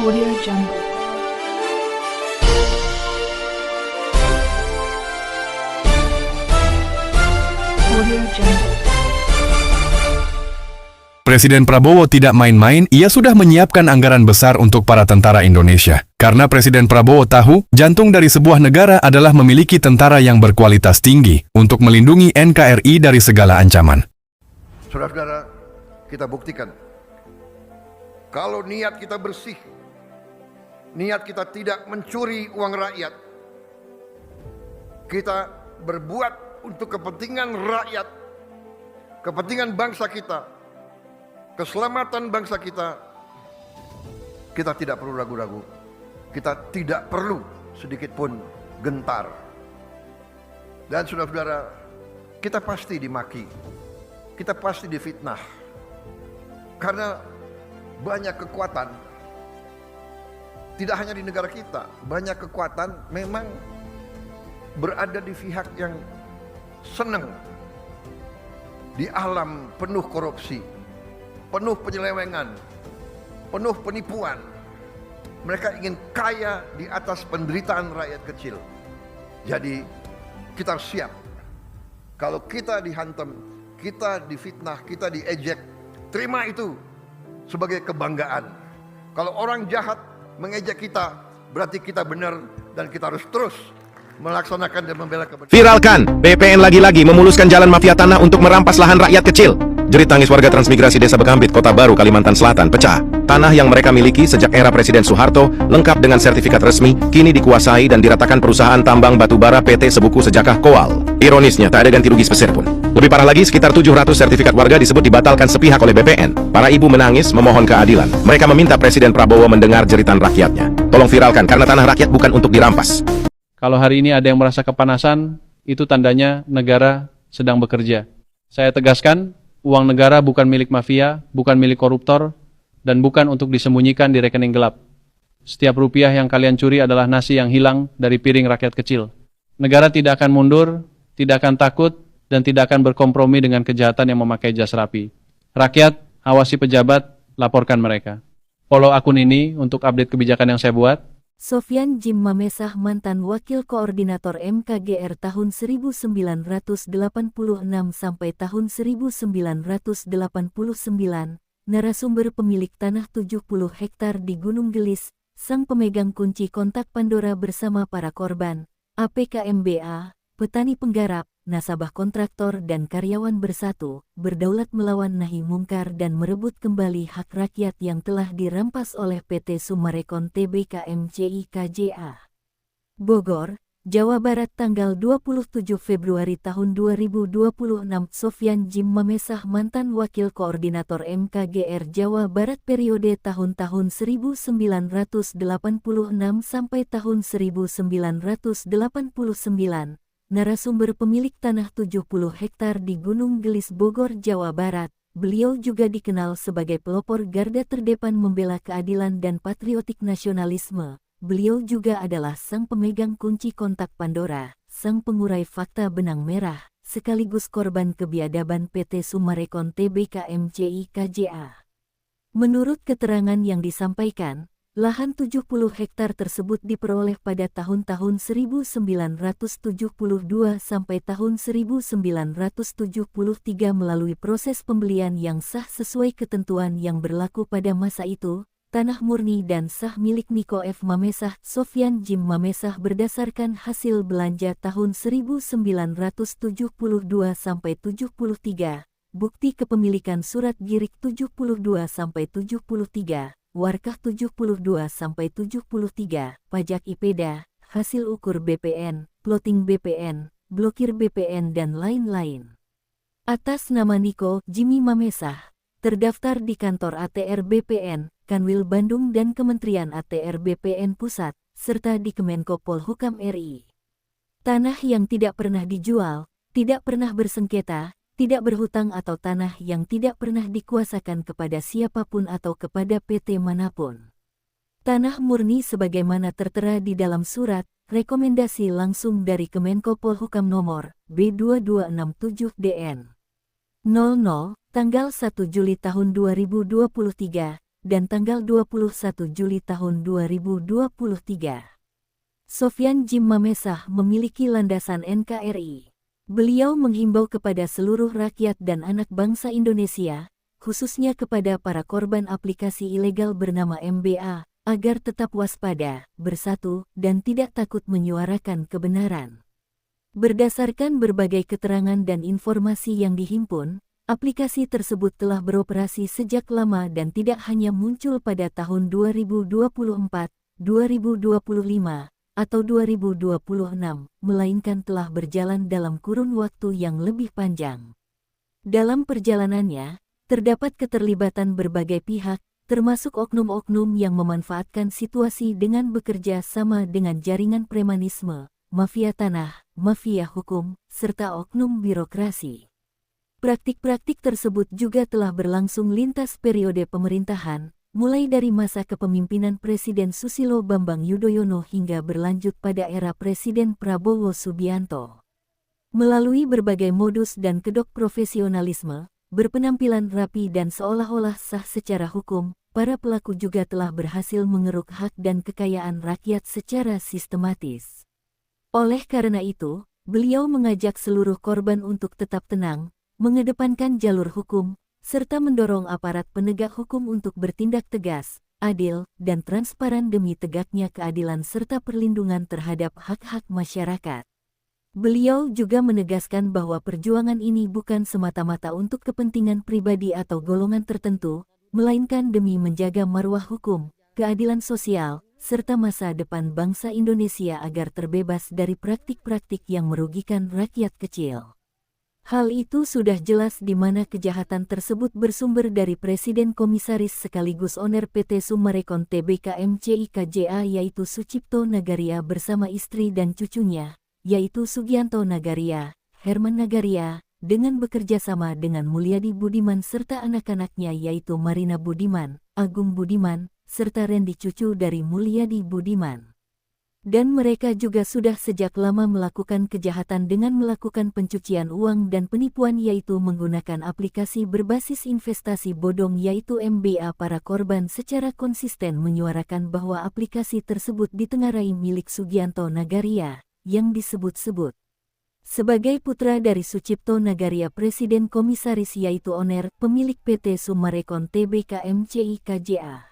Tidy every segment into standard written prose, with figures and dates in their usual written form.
Audio Jungle. Audio Jungle. Presiden Prabowo tidak main-main, ia sudah menyiapkan anggaran besar untuk para tentara Indonesia. Karena Presiden Prabowo tahu, jantung dari sebuah negara adalah memiliki tentara yang berkualitas tinggi untuk melindungi NKRI dari segala ancaman. Saudara-saudara, kita buktikan, kalau niat kita bersih, niat kita tidak mencuri uang rakyat, kita berbuat untuk kepentingan rakyat, kepentingan bangsa kita, keselamatan bangsa kita, kita tidak perlu ragu-ragu, kita tidak perlu sedikit pun gentar. Dan saudara-saudara, kita pasti dimaki, kita pasti difitnah, karena banyak kekuatan, tidak hanya di negara kita, banyak kekuatan memang berada di pihak yang senang di alam penuh korupsi, penuh penyelewengan, penuh penipuan. Mereka ingin kaya di atas penderitaan rakyat kecil. Jadi kita harus siap. Kalau kita dihantam, kita difitnah, kita diejek, terima itu sebagai kebanggaan. Kalau orang jahat mengejek kita, berarti kita benar dan kita harus terus melaksanakan dan membela kebenaran. Viralkan, BPN lagi-lagi memuluskan jalan mafia tanah untuk merampas lahan rakyat kecil. Jerit tangis warga transmigrasi Desa Bekambit, Kota Baru, Kalimantan Selatan pecah. Tanah yang mereka miliki sejak era Presiden Soeharto, lengkap dengan sertifikat resmi, kini dikuasai dan diratakan perusahaan tambang batubara PT Sebuku Sejakah Koal. Ironisnya, tak ada ganti rugi sepeser pun. Lebih parah lagi, sekitar 700 sertifikat warga disebut dibatalkan sepihak oleh BPN. Para ibu menangis memohon keadilan. Mereka meminta Presiden Prabowo mendengar jeritan rakyatnya. Tolong viralkan, karena tanah rakyat bukan untuk dirampas. Kalau hari ini ada yang merasa kepanasan, itu tandanya negara sedang bekerja. Saya tegaskan, uang negara bukan milik mafia, bukan milik koruptor, dan bukan untuk disembunyikan di rekening gelap. Setiap rupiah yang kalian curi adalah nasi yang hilang dari piring rakyat kecil. Negara tidak akan mundur, tidak akan takut, dan tidak akan berkompromi dengan kejahatan yang memakai jas rapi. Rakyat, awasi pejabat, laporkan mereka. Follow akun ini untuk update kebijakan yang saya buat. Sofyan Jim Mamesah, mantan Wakil Koordinator MKGR tahun 1986 sampai tahun 1989, narasumber pemilik tanah 70 hektar di Gunung Gelis, sang pemegang kunci kontak Pandora bersama para korban, APKMBA, petani penggarap, nasabah kontraktor dan karyawan bersatu, berdaulat melawan nahi mungkar dan merebut kembali hak rakyat yang telah dirampas oleh PT Summarecon Tbk MCI KJA. Bogor, Jawa Barat, tanggal 27 Februari tahun 2026. Sofyan Jim Mamesah, mantan Wakil Koordinator MKGR Jawa Barat periode tahun-tahun 1986 sampai tahun 1989, narasumber pemilik tanah 70 hektar di Gunung Gelis, Bogor, Jawa Barat. Beliau juga dikenal sebagai pelopor garda terdepan membela keadilan dan patriotik nasionalisme. Beliau juga adalah sang pemegang kunci kontak Pandora, sang pengurai fakta benang merah, sekaligus korban kebiadaban PT Summarecon Tbk MCI KJA. Menurut keterangan yang disampaikan, lahan 70 hektar tersebut diperoleh pada tahun-tahun 1972 sampai tahun 1973 melalui proses pembelian yang sah sesuai ketentuan yang berlaku pada masa itu, tanah murni dan sah milik Niko F. Mamesah. Sofyan Jim Mamesah berdasarkan hasil belanja tahun 1972 sampai 73, bukti kepemilikan surat girik 72 sampai 73, warkah 72 sampai 73, pajak IPEDA, hasil ukur BPN, plotting BPN, blokir BPN dan lain-lain. Atas nama Niko Jimmy Mamesah, terdaftar di kantor ATR BPN, Kanwil Bandung dan Kementerian ATR BPN Pusat, serta di Kemenko Polhukam RI. Tanah yang tidak pernah dijual, tidak pernah bersengketa, tidak berhutang atau tanah yang tidak pernah dikuasakan kepada siapapun atau kepada PT manapun. Tanah murni sebagaimana tertera di dalam surat rekomendasi langsung dari Kemenko Polhukam nomor B2267 DN 00 tanggal 1 Juli tahun 2023 dan tanggal 21 Juli tahun 2023. Sofyan Jim Mamesah memiliki landasan NKRI. Beliau menghimbau kepada seluruh rakyat dan anak bangsa Indonesia, khususnya kepada para korban aplikasi ilegal bernama MBA, agar tetap waspada, bersatu, dan tidak takut menyuarakan kebenaran. Berdasarkan berbagai keterangan dan informasi yang dihimpun, aplikasi tersebut telah beroperasi sejak lama dan tidak hanya muncul pada tahun 2024, 2025, atau 2026, melainkan telah berjalan dalam kurun waktu yang lebih panjang. Dalam perjalanannya, terdapat keterlibatan berbagai pihak, termasuk oknum-oknum yang memanfaatkan situasi dengan bekerja sama dengan jaringan premanisme, mafia tanah, mafia hukum, serta oknum birokrasi. Praktik-praktik tersebut juga telah berlangsung lintas periode pemerintahan, mulai dari masa kepemimpinan Presiden Susilo Bambang Yudhoyono hingga berlanjut pada era Presiden Prabowo Subianto. Melalui berbagai modus dan kedok profesionalisme, berpenampilan rapi dan seolah-olah sah secara hukum, para pelaku juga telah berhasil mengeruk hak dan kekayaan rakyat secara sistematis. Oleh karena itu, beliau mengajak seluruh korban untuk tetap tenang, mengedepankan jalur hukum, serta mendorong aparat penegak hukum untuk bertindak tegas, adil, dan transparan demi tegaknya keadilan serta perlindungan terhadap hak-hak masyarakat. Beliau juga menegaskan bahwa perjuangan ini bukan semata-mata untuk kepentingan pribadi atau golongan tertentu, melainkan demi menjaga marwah hukum, keadilan sosial, serta masa depan bangsa Indonesia agar terbebas dari praktik-praktik yang merugikan rakyat kecil. Hal itu sudah jelas di mana kejahatan tersebut bersumber dari Presiden Komisaris sekaligus owner PT Summarecon Tbk MCIKJA yaitu Sucipto Nagaria bersama istri dan cucunya, yaitu Sugianto Nagaria, Herman Nagaria, dengan bekerja sama dengan Mulyadi Budiman serta anak-anaknya yaitu Marina Budiman, Agung Budiman, serta Randy cucu dari Mulyadi Budiman. Dan mereka juga sudah sejak lama melakukan kejahatan dengan melakukan pencucian uang dan penipuan yaitu menggunakan aplikasi berbasis investasi bodong yaitu MBA. Para korban secara konsisten menyuarakan bahwa aplikasi tersebut ditengarai milik Sugianto Nagaria, yang disebut-sebut sebagai putra dari Sucipto Nagaria Presiden Komisaris yaitu owner pemilik PT Summarecon Tbk MCIKJA.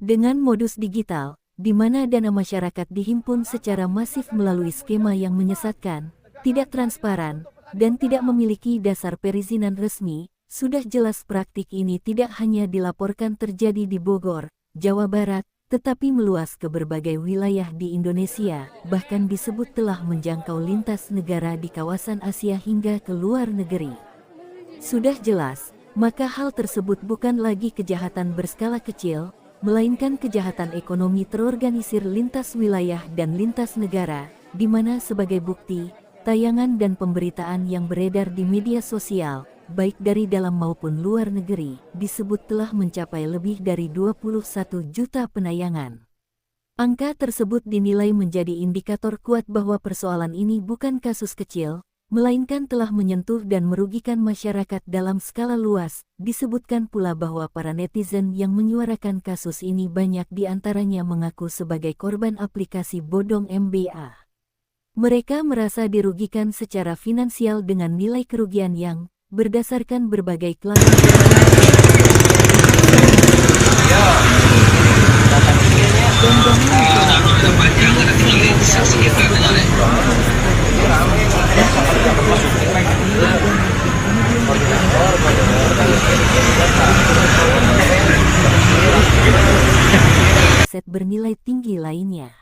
Dengan modus digital, di mana dana masyarakat dihimpun secara masif melalui skema yang menyesatkan, tidak transparan, dan tidak memiliki dasar perizinan resmi, sudah jelas praktik ini tidak hanya dilaporkan terjadi di Bogor, Jawa Barat, tetapi meluas ke berbagai wilayah di Indonesia, bahkan disebut telah menjangkau lintas negara di kawasan Asia hingga ke luar negeri. Sudah jelas, maka hal tersebut bukan lagi kejahatan berskala kecil, melainkan kejahatan ekonomi terorganisir lintas wilayah dan lintas negara, di mana sebagai bukti, tayangan dan pemberitaan yang beredar di media sosial, baik dari dalam maupun luar negeri, disebut telah mencapai lebih dari 21 juta penayangan. Angka tersebut dinilai menjadi indikator kuat bahwa persoalan ini bukan kasus kecil, melainkan telah menyentuh dan merugikan masyarakat dalam skala luas. Disebutkan pula bahwa para netizen yang menyuarakan kasus ini banyak diantaranya mengaku sebagai korban aplikasi bodong MBA. Mereka merasa dirugikan secara finansial dengan nilai kerugian yang, berdasarkan berbagai klaim aset bernilai tinggi lainnya.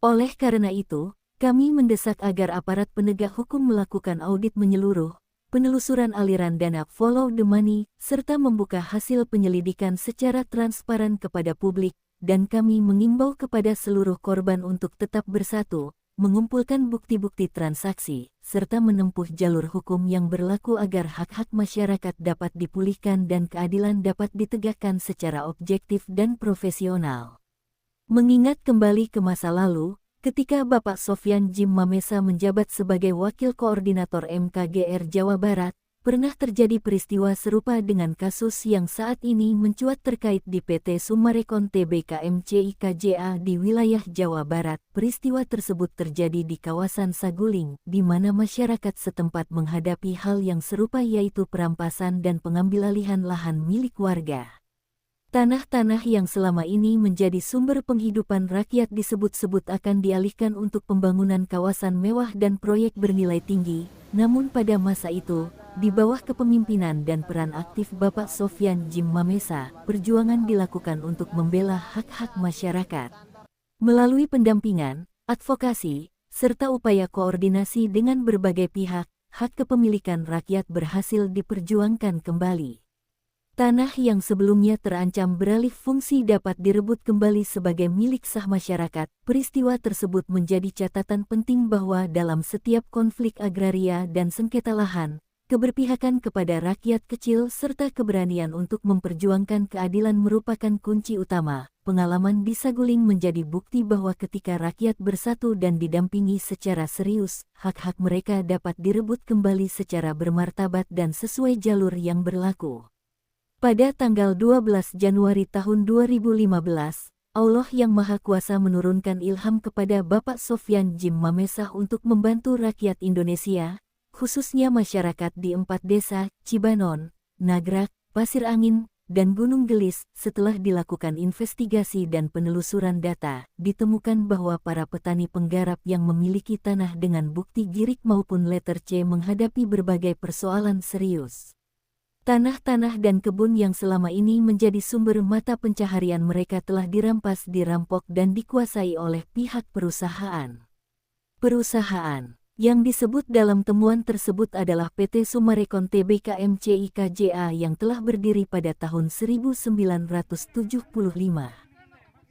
Oleh karena itu, kami mendesak agar aparat penegak hukum melakukan audit menyeluruh, penelusuran aliran dana follow the money, serta membuka hasil penyelidikan secara transparan kepada publik, dan kami mengimbau kepada seluruh korban untuk tetap bersatu, mengumpulkan bukti-bukti transaksi, serta menempuh jalur hukum yang berlaku agar hak-hak masyarakat dapat dipulihkan dan keadilan dapat ditegakkan secara objektif dan profesional. Mengingat kembali ke masa lalu, ketika Bapak Sofyan Jim Mamesah menjabat sebagai Wakil Koordinator MKGR Jawa Barat, pernah terjadi peristiwa serupa dengan kasus yang saat ini mencuat terkait di PT Summarecon Tbk MCIKJA di wilayah Jawa Barat. Peristiwa tersebut terjadi di kawasan Saguling, di mana masyarakat setempat menghadapi hal yang serupa yaitu perampasan dan pengambilalihan lahan milik warga. Tanah-tanah yang selama ini menjadi sumber penghidupan rakyat disebut-sebut akan dialihkan untuk pembangunan kawasan mewah dan proyek bernilai tinggi. Namun pada masa itu, di bawah kepemimpinan dan peran aktif Bapak Sofyan Djim Mamesa, perjuangan dilakukan untuk membela hak-hak masyarakat. Melalui pendampingan, advokasi, serta upaya koordinasi dengan berbagai pihak, hak kepemilikan rakyat berhasil diperjuangkan kembali. Tanah yang sebelumnya terancam beralih fungsi dapat direbut kembali sebagai milik sah masyarakat. Peristiwa tersebut menjadi catatan penting bahwa dalam setiap konflik agraria dan sengketa lahan, keberpihakan kepada rakyat kecil serta keberanian untuk memperjuangkan keadilan merupakan kunci utama. Pengalaman di Saguling menjadi bukti bahwa ketika rakyat bersatu dan didampingi secara serius, hak-hak mereka dapat direbut kembali secara bermartabat dan sesuai jalur yang berlaku. Pada tanggal 12 Januari tahun 2015, Allah yang Maha Kuasa menurunkan ilham kepada Bapak Sofyan Djim Mamesa untuk membantu rakyat Indonesia, khususnya masyarakat di 4 desa, Cibanon, Nagrak, Pasir Angin, dan Gunung Gelis. Setelah dilakukan investigasi dan penelusuran data, ditemukan bahwa para petani penggarap yang memiliki tanah dengan bukti girik maupun letter C menghadapi berbagai persoalan serius. Tanah-tanah dan kebun yang selama ini menjadi sumber mata pencaharian mereka telah dirampas, dirampok dan dikuasai oleh pihak perusahaan. Perusahaan yang disebut dalam temuan tersebut adalah PT Summarecon Tbk MCIKJA yang telah berdiri pada tahun 1975.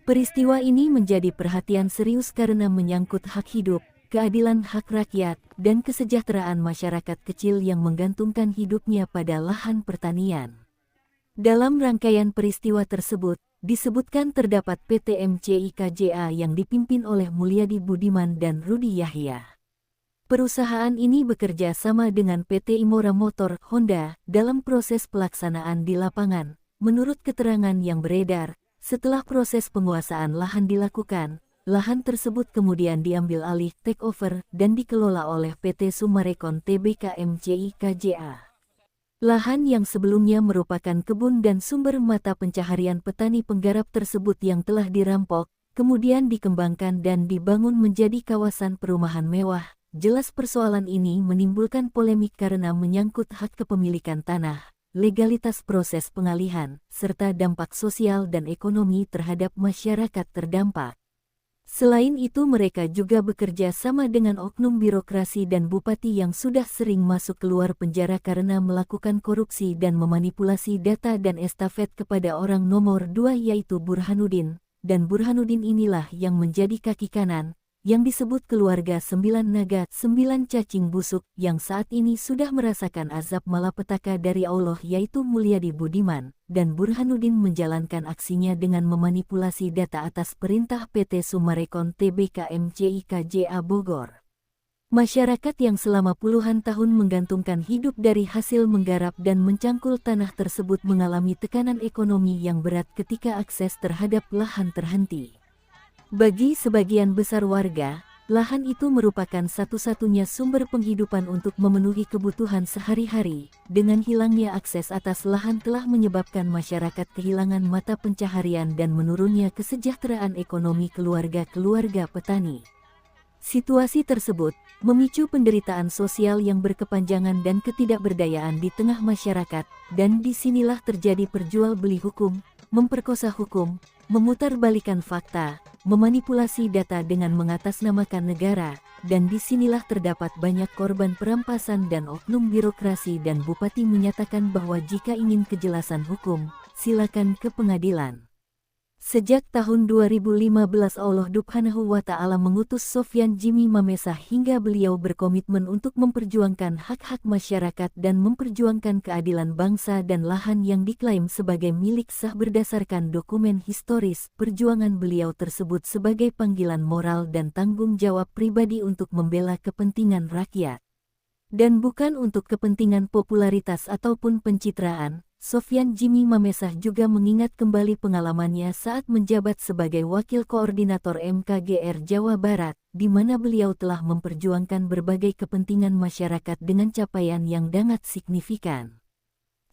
Peristiwa ini menjadi perhatian serius karena menyangkut hak hidup, keadilan hak rakyat, dan kesejahteraan masyarakat kecil yang menggantungkan hidupnya pada lahan pertanian. Dalam rangkaian peristiwa tersebut, disebutkan terdapat PT MCIKJA yang dipimpin oleh Mulyadi Budiman dan Rudi Yahya. Perusahaan ini bekerja sama dengan PT Imora Motor Honda dalam proses pelaksanaan di lapangan. Menurut keterangan yang beredar, setelah proses penguasaan lahan dilakukan, lahan tersebut kemudian diambil alih takeover dan dikelola oleh PT Summarecon Tbk MCIKJA. Lahan yang sebelumnya merupakan kebun dan sumber mata pencaharian petani penggarap tersebut yang telah dirampok, kemudian dikembangkan dan dibangun menjadi kawasan perumahan mewah. Jelas persoalan ini menimbulkan polemik karena menyangkut hak kepemilikan tanah, legalitas proses pengalihan, serta dampak sosial dan ekonomi terhadap masyarakat terdampak. Selain itu mereka juga bekerja sama dengan oknum birokrasi dan bupati yang sudah sering masuk keluar penjara karena melakukan korupsi dan memanipulasi data dan estafet kepada orang nomor 2 yaitu Burhanuddin, dan Burhanuddin inilah yang menjadi kaki kanan, yang disebut keluarga 9 naga, 9 cacing busuk, yang saat ini sudah merasakan azab malapetaka dari Allah yaitu Mulyadi Budiman, dan Burhanuddin menjalankan aksinya dengan memanipulasi data atas perintah PT Summarecon Tbk MCIKJA Bogor. Masyarakat yang selama puluhan tahun menggantungkan hidup dari hasil menggarap dan mencangkul tanah tersebut mengalami tekanan ekonomi yang berat ketika akses terhadap lahan terhenti. Bagi sebagian besar warga, lahan itu merupakan satu-satunya sumber penghidupan untuk memenuhi kebutuhan sehari-hari. Dengan hilangnya akses atas lahan telah menyebabkan masyarakat kehilangan mata pencaharian dan menurunnya kesejahteraan ekonomi keluarga-keluarga petani. Situasi tersebut memicu penderitaan sosial yang berkepanjangan dan ketidakberdayaan di tengah masyarakat, dan disinilah terjadi perjualbeli hukum, memperkosa hukum, memutarbalikkan fakta, memanipulasi data dengan mengatasnamakan negara, dan disinilah terdapat banyak korban perampasan dan oknum birokrasi dan bupati menyatakan bahwa jika ingin kejelasan hukum, silakan ke pengadilan. Sejak tahun 2015 Allah Subhanahu wa Ta'ala mengutus Sofyan Djim Mamesa hingga beliau berkomitmen untuk memperjuangkan hak-hak masyarakat dan memperjuangkan keadilan bangsa dan lahan yang diklaim sebagai milik sah berdasarkan dokumen historis. Perjuangan beliau tersebut sebagai panggilan moral dan tanggung jawab pribadi untuk membela kepentingan rakyat. Dan bukan untuk kepentingan popularitas ataupun pencitraan, Sofyan Jimmy Mamesah juga mengingat kembali pengalamannya saat menjabat sebagai Wakil Koordinator MKGR Jawa Barat, di mana beliau telah memperjuangkan berbagai kepentingan masyarakat dengan capaian yang sangat signifikan.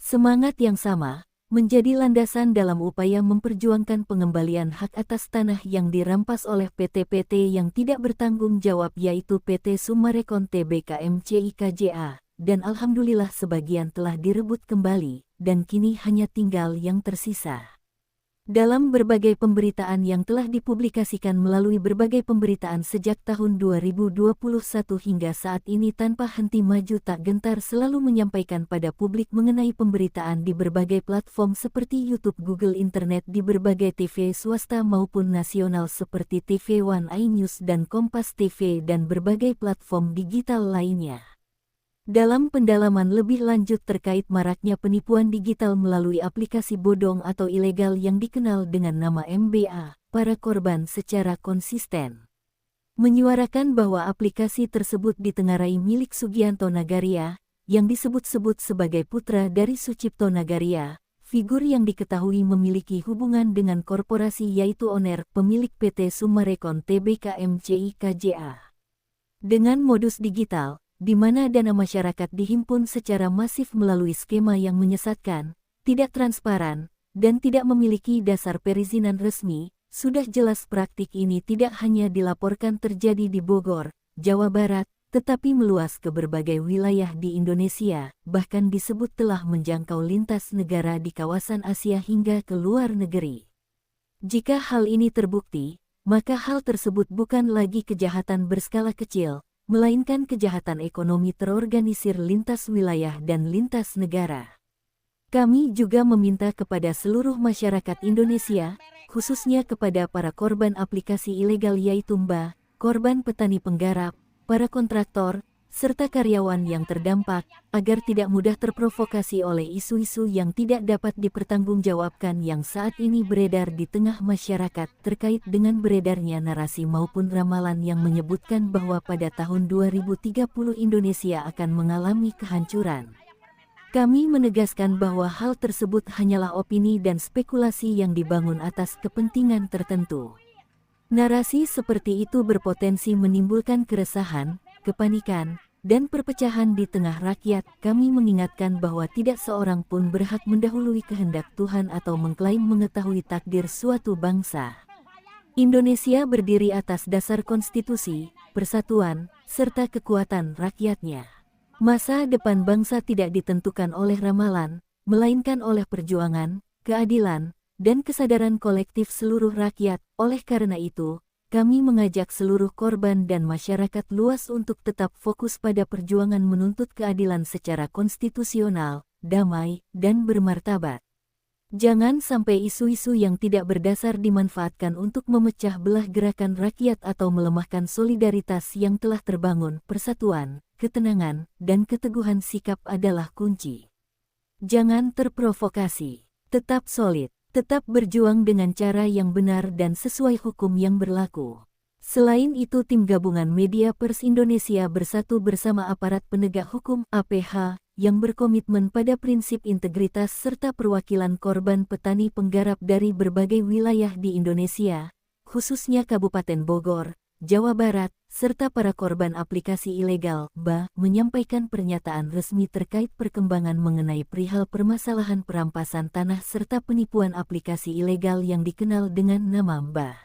Semangat yang sama menjadi landasan dalam upaya memperjuangkan pengembalian hak atas tanah yang dirampas oleh PT-PT yang tidak bertanggung jawab yaitu PT Summarecon Tbk MCIKJA, dan alhamdulillah sebagian telah direbut kembali, dan kini hanya tinggal yang tersisa. Dalam berbagai pemberitaan yang telah dipublikasikan melalui berbagai pemberitaan sejak tahun 2021 hingga saat ini tanpa henti maju tak gentar selalu menyampaikan pada publik mengenai pemberitaan di berbagai platform seperti YouTube, Google, Internet, di berbagai TV swasta maupun nasional seperti TV One, iNews dan Kompas TV dan berbagai platform digital lainnya. Dalam pendalaman lebih lanjut terkait maraknya penipuan digital melalui aplikasi bodong atau ilegal yang dikenal dengan nama MBA, para korban secara konsisten menyuarakan bahwa aplikasi tersebut ditengarai milik Sugianto Nagaria, yang disebut-sebut sebagai putra dari Sucipto Nagaria, figur yang diketahui memiliki hubungan dengan korporasi yaitu owner pemilik PT Summarecon Tbk MCIKJA. Dengan modus digital, di mana dana masyarakat dihimpun secara masif melalui skema yang menyesatkan, tidak transparan, dan tidak memiliki dasar perizinan resmi, sudah jelas praktik ini tidak hanya dilaporkan terjadi di Bogor, Jawa Barat, tetapi meluas ke berbagai wilayah di Indonesia, bahkan disebut telah menjangkau lintas negara di kawasan Asia hingga ke luar negeri. Jika hal ini terbukti, maka hal tersebut bukan lagi kejahatan berskala kecil, melainkan kejahatan ekonomi terorganisir lintas wilayah dan lintas negara. Kami juga meminta kepada seluruh masyarakat Indonesia, khususnya kepada para korban aplikasi ilegal yaitu MBA, korban petani penggarap, para kontraktor, serta karyawan yang terdampak, agar tidak mudah terprovokasi oleh isu-isu yang tidak dapat dipertanggungjawabkan yang saat ini beredar di tengah masyarakat terkait dengan beredarnya narasi maupun ramalan yang menyebutkan bahwa pada tahun 2030 Indonesia akan mengalami kehancuran. Kami menegaskan bahwa hal tersebut hanyalah opini dan spekulasi yang dibangun atas kepentingan tertentu. Narasi seperti itu berpotensi menimbulkan keresahan, kepanikan, dan perpecahan di tengah rakyat. Kami mengingatkan bahwa tidak seorang pun berhak mendahului kehendak Tuhan atau mengklaim mengetahui takdir suatu bangsa. Indonesia berdiri atas dasar konstitusi, persatuan, serta kekuatan rakyatnya. Masa depan bangsa tidak ditentukan oleh ramalan, melainkan oleh perjuangan, keadilan, dan kesadaran kolektif seluruh rakyat. Oleh karena itu, kami mengajak seluruh korban dan masyarakat luas untuk tetap fokus pada perjuangan menuntut keadilan secara konstitusional, damai, dan bermartabat. Jangan sampai isu-isu yang tidak berdasar dimanfaatkan untuk memecah belah gerakan rakyat atau melemahkan solidaritas yang telah terbangun. Persatuan, ketenangan, dan keteguhan sikap adalah kunci. Jangan terprovokasi, tetap solid. Tetap berjuang dengan cara yang benar dan sesuai hukum yang berlaku. Selain itu, tim gabungan Media Pers Indonesia bersatu bersama aparat penegak hukum (APH) yang berkomitmen pada prinsip integritas serta perwakilan korban petani penggarap dari berbagai wilayah di Indonesia, khususnya Kabupaten Bogor, Jawa Barat, serta para korban aplikasi ilegal (BA), menyampaikan pernyataan resmi terkait perkembangan mengenai perihal permasalahan perampasan tanah serta penipuan aplikasi ilegal yang dikenal dengan nama BA.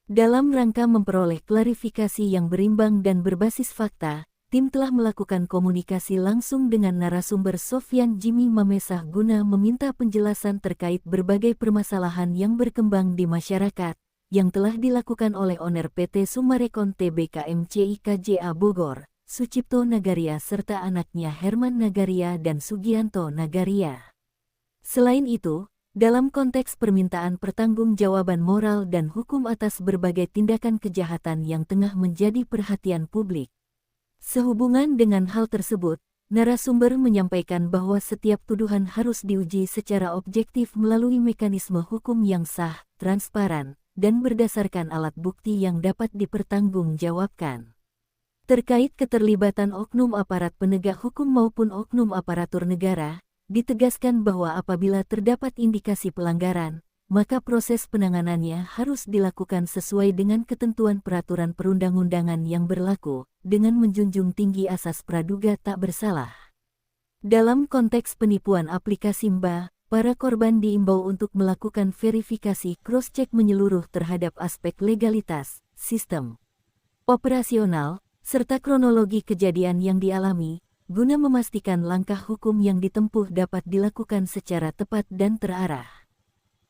Dalam rangka memperoleh klarifikasi yang berimbang dan berbasis fakta, tim telah melakukan komunikasi langsung dengan narasumber Sofyan Jimmy Mamesah guna meminta penjelasan terkait berbagai permasalahan yang berkembang di masyarakat, yang telah dilakukan oleh owner PT Summarecon Tbk MCIKJA Bogor, Sucipto Nagaria serta anaknya Herman Nagaria dan Sugianto Nagaria. Selain itu, dalam konteks permintaan pertanggungjawaban moral dan hukum atas berbagai tindakan kejahatan yang tengah menjadi perhatian publik. Sehubungan dengan hal tersebut, narasumber menyampaikan bahwa setiap tuduhan harus diuji secara objektif melalui mekanisme hukum yang sah, transparan, dan berdasarkan alat bukti yang dapat dipertanggungjawabkan. Terkait keterlibatan oknum aparat penegak hukum maupun oknum aparatur negara, ditegaskan bahwa apabila terdapat indikasi pelanggaran, maka proses penanganannya harus dilakukan sesuai dengan ketentuan peraturan perundang-undangan yang berlaku, dengan menjunjung tinggi asas praduga tak bersalah. Dalam konteks penipuan aplikasi MBA, para korban diimbau untuk melakukan verifikasi cross-check menyeluruh terhadap aspek legalitas, sistem operasional, serta kronologi kejadian yang dialami, guna memastikan langkah hukum yang ditempuh dapat dilakukan secara tepat dan terarah.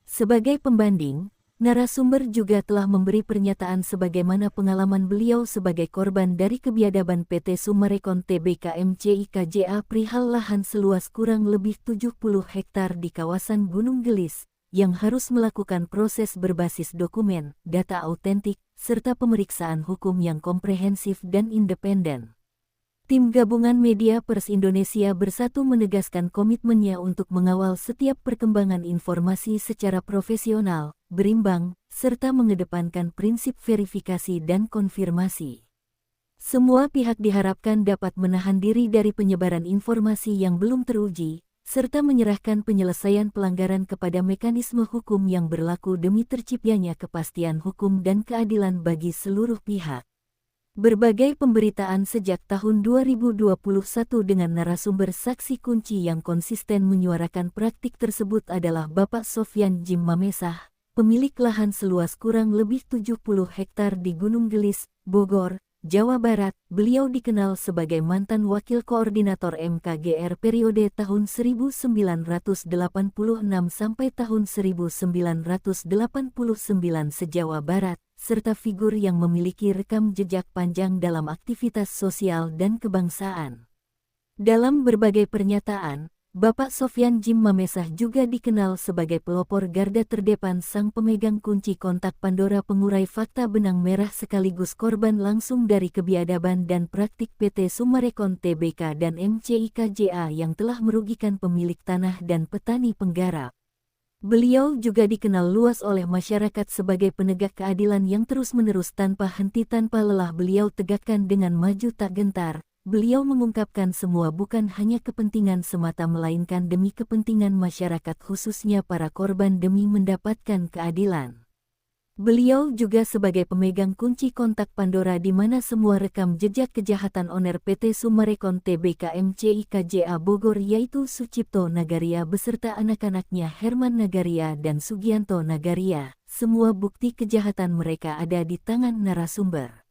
Sebagai pembanding, narasumber juga telah memberi pernyataan sebagaimana pengalaman beliau sebagai korban dari kebiadaban PT Summarecon Tbk MCIKJA perihal lahan seluas kurang lebih 70 hektar di kawasan Gunung Gelis, yang harus melakukan proses berbasis dokumen, data autentik, serta pemeriksaan hukum yang komprehensif dan independen. Tim Gabungan Media Pers Indonesia Bersatu menegaskan komitmennya untuk mengawal setiap perkembangan informasi secara profesional, berimbang, serta mengedepankan prinsip verifikasi dan konfirmasi. Semua pihak diharapkan dapat menahan diri dari penyebaran informasi yang belum teruji, serta menyerahkan penyelesaian pelanggaran kepada mekanisme hukum yang berlaku demi terciptanya kepastian hukum dan keadilan bagi seluruh pihak. Berbagai pemberitaan sejak tahun 2021 dengan narasumber saksi kunci yang konsisten menyuarakan praktik tersebut adalah Bapak Sofyan Jim Mamesah, pemilik lahan seluas kurang lebih 70 hektar di Gunung Gelis, Bogor, Jawa Barat. Beliau dikenal sebagai mantan Wakil Koordinator MKGR periode tahun 1986 sampai tahun 1989 se-Jawa Barat, serta figur yang memiliki rekam jejak panjang dalam aktivitas sosial dan kebangsaan. Dalam berbagai pernyataan, Bapak Sofyan Jim Mamesah juga dikenal sebagai pelopor garda terdepan sang pemegang kunci kontak Pandora pengurai fakta benang merah sekaligus korban langsung dari kebiadaban dan praktik PT Summarecon Tbk dan MCIKJA yang telah merugikan pemilik tanah dan petani penggarap. Beliau juga dikenal luas oleh masyarakat sebagai penegak keadilan yang terus-menerus tanpa henti tanpa lelah beliau tegakkan dengan maju tak gentar. Beliau mengungkapkan semua bukan hanya kepentingan semata melainkan demi kepentingan masyarakat khususnya para korban demi mendapatkan keadilan. Beliau juga sebagai pemegang kunci kontak Pandora di mana semua rekam jejak kejahatan owner PT Summarecon Tbk MCIKJA Bogor yaitu Sucipto Nagaria beserta anak-anaknya Herman Nagaria dan Sugianto Nagaria, semua bukti kejahatan mereka ada di tangan narasumber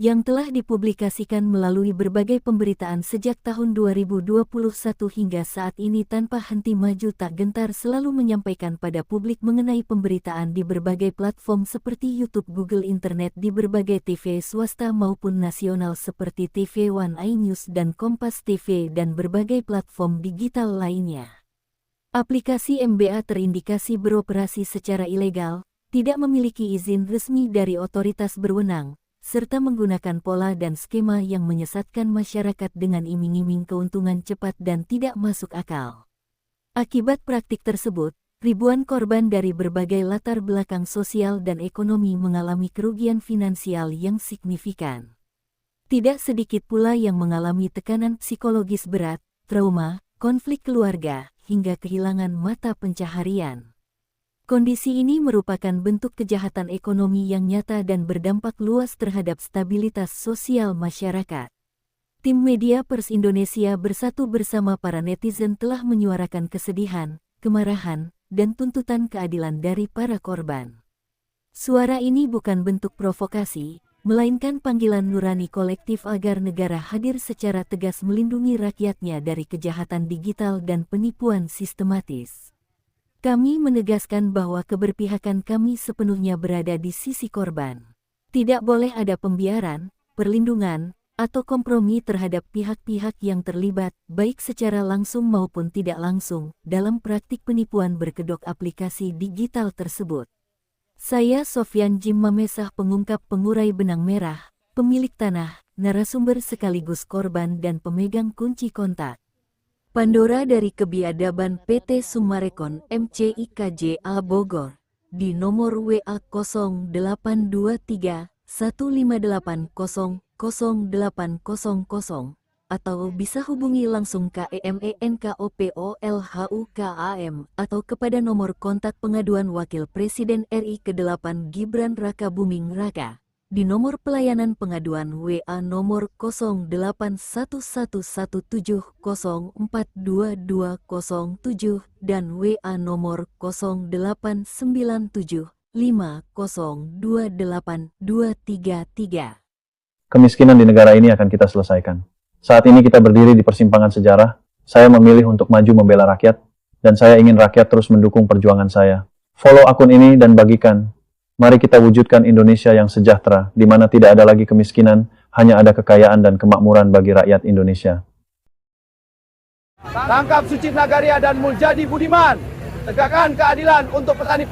yang telah dipublikasikan melalui berbagai pemberitaan sejak tahun 2021 hingga saat ini tanpa henti maju tak gentar selalu menyampaikan pada publik mengenai pemberitaan di berbagai platform seperti YouTube, Google, Internet, di berbagai TV swasta maupun nasional seperti TV One, iNews dan Kompas TV dan berbagai platform digital lainnya. Aplikasi MBA terindikasi beroperasi secara ilegal, tidak memiliki izin resmi dari otoritas berwenang, serta menggunakan pola dan skema yang menyesatkan masyarakat dengan iming-iming keuntungan cepat dan tidak masuk akal. Akibat praktik tersebut, ribuan korban dari berbagai latar belakang sosial dan ekonomi mengalami kerugian finansial yang signifikan. Tidak sedikit pula yang mengalami tekanan psikologis berat, trauma, konflik keluarga, hingga kehilangan mata pencaharian. Kondisi ini merupakan bentuk kejahatan ekonomi yang nyata dan berdampak luas terhadap stabilitas sosial masyarakat. Tim Media Pers Indonesia Bersatu bersama para netizen telah menyuarakan kesedihan, kemarahan, dan tuntutan keadilan dari para korban. Suara ini bukan bentuk provokasi, melainkan panggilan nurani kolektif agar negara hadir secara tegas melindungi rakyatnya dari kejahatan digital dan penipuan sistematis. Kami menegaskan bahwa keberpihakan kami sepenuhnya berada di sisi korban. Tidak boleh ada pembiaran, perlindungan, atau kompromi terhadap pihak-pihak yang terlibat, baik secara langsung maupun tidak langsung, dalam praktik penipuan berkedok aplikasi digital tersebut. Saya Sofyan Jim Mamesah, pengungkap pengurai benang merah, pemilik tanah, narasumber sekaligus korban dan pemegang kunci kontak Pandora dari kebiadaban PT Summarecon MCIKJA Bogor, di nomor WA 0823 1580 0800 atau bisa hubungi langsung KEMENKOPOLHUKAM atau kepada nomor kontak pengaduan Wakil Presiden RI ke-8 Gibran Raka Buming Raka di nomor pelayanan pengaduan WA nomor 081170422207 dan WA nomor 089750282333. Kemiskinan di negara ini akan kita selesaikan. Saat ini kita berdiri di persimpangan sejarah. Saya memilih untuk maju membela rakyat, dan saya ingin rakyat terus mendukung perjuangan saya. Follow akun ini dan bagikan. Mari kita wujudkan Indonesia yang sejahtera, di mana tidak ada lagi kemiskinan, hanya ada kekayaan dan kemakmuran bagi rakyat Indonesia. Tangkap Sucit Nagaria dan Muljadi Budiman. Tegakkan keadilan untuk petani